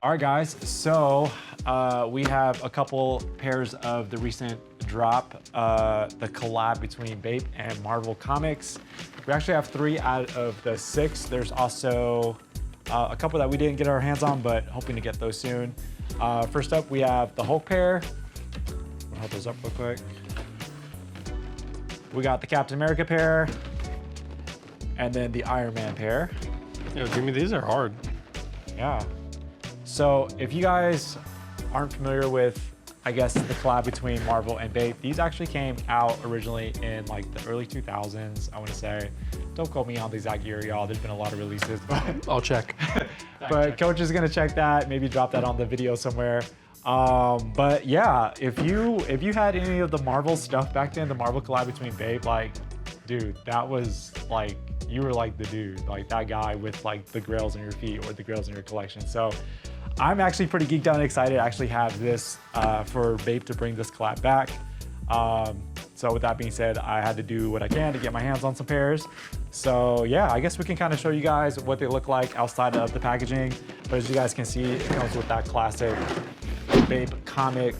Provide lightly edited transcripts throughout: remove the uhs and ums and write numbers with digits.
All right, guys, so we have a couple pairs of the recent drop, the collab between Bape and Marvel Comics. We actually have 3 out of the 6. There's also a couple that we didn't get our hands on, but hoping to get those soon. First up, we have the Hulk pair. I'll hold those up real quick. We got the Captain America pair, and then the Iron Man pair. Yo, Jimmy, these are hard. Yeah. So if you guys aren't familiar with, I guess, the collab between Marvel and Bape, these actually came out originally in like the early 2000s, I want to say. Don't quote me on the exact year, y'all. There's been a lot of releases. I'll check. But Coach is gonna check that, maybe drop that on the video somewhere. But yeah, if you had any of the Marvel stuff back then, the Marvel collab between Bape, like, dude, that was like, you were like the dude, like that guy with like the grails on your feet or the grails in your collection. So I'm actually pretty geeked out and excited to actually have this for Bape to bring this collab back. So with that being said, I had to do what I can to get my hands on some pairs. So yeah, I guess we can kind of show you guys what they look like outside of the packaging. But as you guys can see, it comes with that classic Bape comic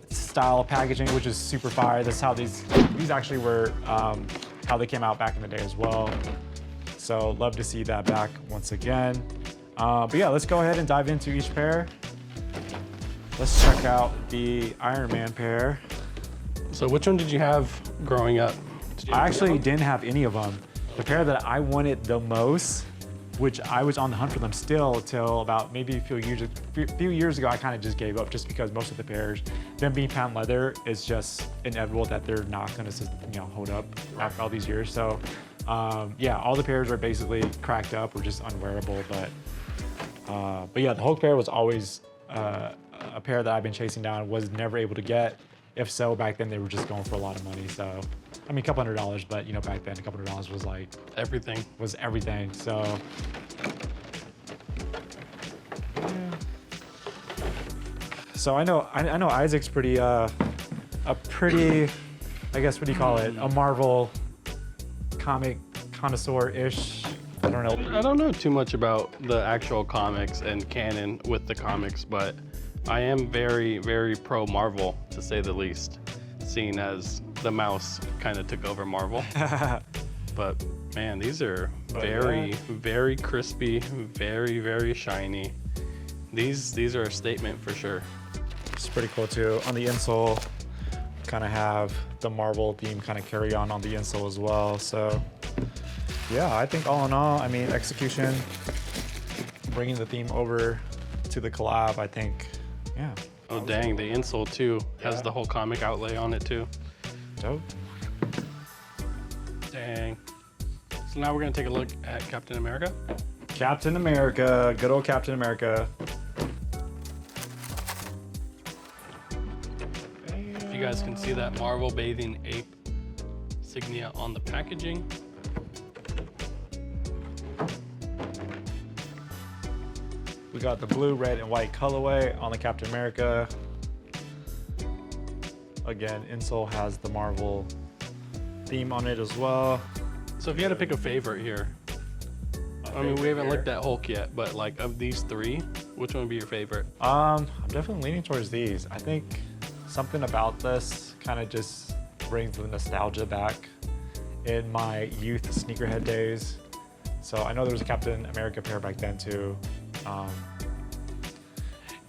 style packaging, which is super fire. This is how these actually were how they came out back in the day as well. So love to see that back once again. But yeah, let's go ahead and dive into each pair. Let's check out the Iron Man pair. So which one did you have growing up? I actually didn't have any of them. The pair that I wanted the most, which I was on the hunt for them still till about maybe a few years ago, I kind of just gave up just because most of the pairs, them being patent leather, is just inevitable that they're not gonna, you know, hold up after all these years. So yeah, all the pairs are basically cracked up or just unwearable. But yeah, the Hulk pair was always a pair that I've been chasing down, was never able to get. If so, back then they were just going for a lot of money. So, I mean, a couple $100s, but you know, back then a couple $100 was like everything. Was everything. So, yeah. So I know Isaac's pretty a pretty, I guess, what do you call it? A Marvel comic connoisseur-ish. I don't know. I don't know too much about the actual comics and canon with the comics, but I am very, very pro Marvel, to say the least, seeing as the mouse kind of took over Marvel. But man, these are very, very crispy, very, very shiny. These are a statement for sure. It's pretty cool too. On the insole, kind of have the Marvel theme kind of carry on the insole as well. So yeah, I think all in all, I mean, execution, bringing the theme over to the collab, I think, yeah. Oh dang, the insole too has the whole comic outlay on it too. Dope. Dang. So now we're gonna take a look at Captain America. Captain America, good old Captain America. If you guys can see that Marvel bathing ape insignia on the packaging. We got the blue, red, and white colorway on the Captain America. Again, insole has the Marvel theme on it as well. So if you had to pick a favorite here, I mean, we haven't looked at Hulk yet, but like of these 3, which one would be your favorite? I'm definitely leaning towards these. I think something about this kind of just brings the nostalgia back in my youth sneakerhead days. So I know there was a Captain America pair back then too.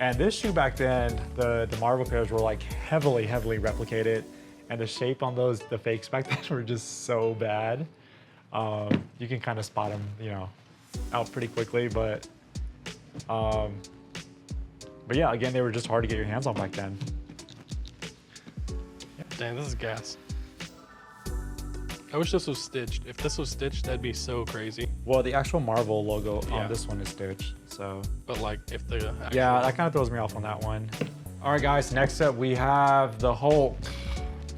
And this shoe back then, the Marvel pairs were like heavily replicated, and the shape on those, the fakes back then were just so bad. You can kind of spot them, you know, out pretty quickly, but yeah, again, they were just hard to get your hands on back then. Yeah. Dang, this is gas. I wish this was stitched. If this was stitched, that'd be so crazy. Well, the actual Marvel logo on this one is stitched, so. But like, if the actual... Yeah, that kind of throws me off on that one. All right, guys, next up we have the Hulk.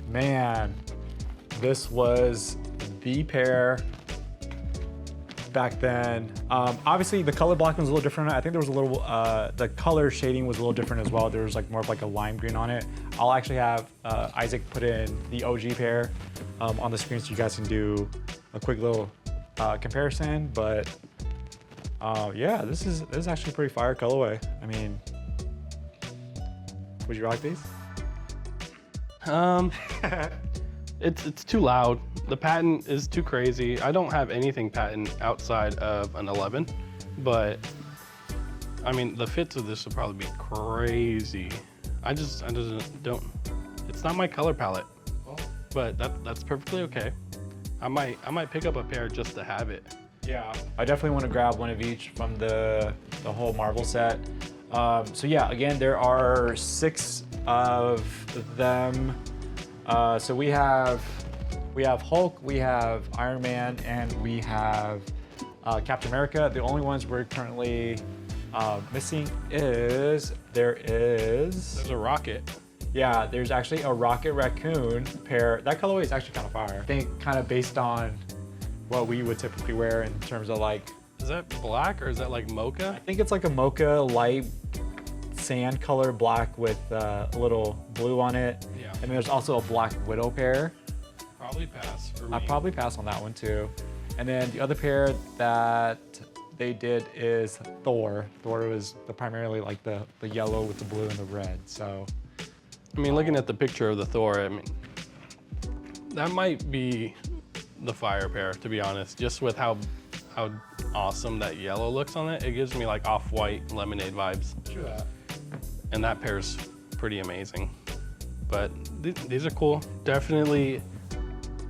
Man, this was the pair back then. Obviously, the color blocking was a little different. I think there was a little, the color shading was a little different as well. There was like more of like a lime green on it. I'll actually have Isaac put in the OG pair on the screen so you guys can do a quick little comparison, but Yeah, this is actually a pretty fire colorway. I mean, would you rock these? It's too loud. The patent is too crazy. I don't have anything patent outside of an 11, but I mean, the fits of this would probably be crazy. I just don't. It's not my color palette, but that's perfectly okay. I might pick up a pair just to have it. Yeah, I definitely want to grab one of each from the whole Marvel set. So yeah, again, there are 6 of them. So we have Hulk, we have Iron Man, and we have Captain America. The only ones we're currently missing is there's a Rocket. Yeah, there's actually a Rocket Raccoon pair. That colorway is actually kind of fire. I think kind of based on what we would typically wear in terms of like. Is that black or is that like mocha? I think it's like a mocha light sand color black with a little blue on it. Yeah. And there's also a Black Widow pair. Probably pass for me. I'd probably pass on that one too. And then the other pair that they did is Thor. Thor was primarily like the yellow with the blue and the red. So, I mean, looking at the picture of the Thor, I mean, that might be the fire pair, to be honest. Just with how awesome that yellow looks on it, it gives me like off-white lemonade vibes. True that. And that pair's pretty amazing. But these are cool. Definitely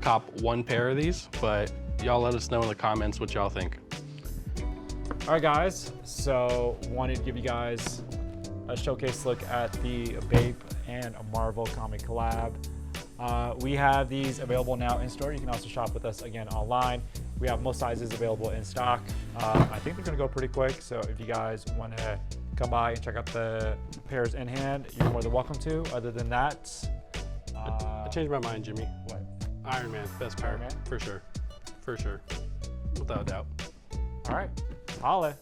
cop one pair of these, but y'all let us know in the comments what y'all think. All right, guys. So wanted to give you guys a showcase look at the Bape and a Marvel comic collab. We have these available now in store. You can also shop with us again online. We have most sizes available in stock. I think they're gonna go pretty quick. So if you guys wanna come by and check out the pairs in hand, you're more than welcome to. Other than that, I changed my mind, Jimmy. what? Iron Man, best pair, Iron Man? for sure, without a doubt. All right, holla.